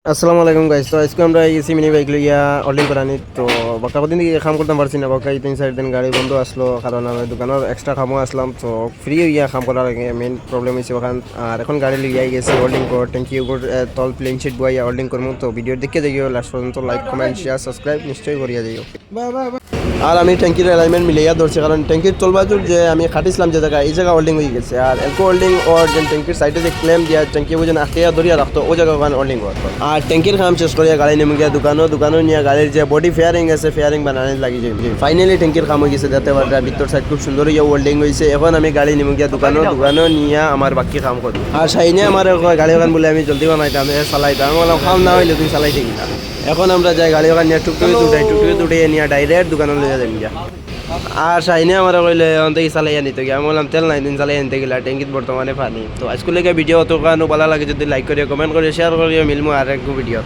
আসসালামু আলাইকুম গাইস। তো আজকে আমরা এসি মিনি বাইক লইয়া অর্ডিং করানি। তো বাকা কদিন থেকে কাম করতে পারছি না, বাকা 3-4 দিন গাড়ি বন্ধ আসলো, কারণ আমি দোকানের এক্সট্রা কামও আসলাম। তো ফ্রি হইয়া কাম করার আগে মেইন প্রবলেম হয়েছে ওখান। আর এখন গাড়ি লইয়াই গেছি অর্ডিং কর, ট্যাঙ্কি উপর তল প্লেন শিট বইয়া অর্ডিং করবো। তো ভিডিও দেখে যাইও লাস্ট পর্যন্ত, লাইক কমেন্ট শেয়ার সাবস্ক্রাইব নিশ্চয়ই করিয়া যাইও। আর আমি ট্যাঙ্কির অ্যালাইনমেন্ট মিলাইয়া ধরছি, কারণ ট্যাঙ্কির তলবাজুর যে আমি খাটিছিলাম যে জায়গায়, এই জায়গা হোল্ডিং হয়ে গেছে। আর এলকো হোল্ডিং ওর যে ট্যাঙ্কির সাইডে যে ক্লেম দিয়া ট্যাঙ্কি বুঝেন আঁকিয়া ধরিয়া রাখতো, ও জায়গা ওখানে হোল্ডিং করতো। আর ট্যাঙ্কির কাম শেষ করিয়া গাড়ি নেমে গিয়া দোকানও নিয়ে গাড়ির যে বডি ফেয়ারিং আছে, ফেয়ারিং বানানো লাগি যায়। ফাইনালি ট্যাঙ্কির কাম হয়ে গেছে, যাতে পারটা ভিতর সাইড খুব সুন্দর হইয়া হোল্ডিং হয়েছে। এখন আমি গাড়ি নেমে গিয়া দোকানও নিয়ে আমার বাকি কাম করি। আর সাইনে আমার গাড়ি ওখান বলে আমি জলদি বানাইতাম, চালাইতাম। আমি বললাম কাম না হইলে তুমি চালাই থাকি না। এখন আমরা যাই গাড়ি ওখান নিয়ে টুকটুকি দুটাই নিয়ে ডাইরেক্ট দোকানে লইয়া যাই গিয়া। আর শাহিনে আমার কইলে অন্ত চালাইয়া নিতে গিয়ে আমি বললাম তেল নাই, দিন চালাই আনতে গেলে ট্যাঙ্কিত বর্তমানে পানি। তো আজকে ভিডিও অত ভালো লাগে যদি লাইক করিও, কমেন্ট করিও, শেয়ার করিও, মিলমো আর এক ভিডিও।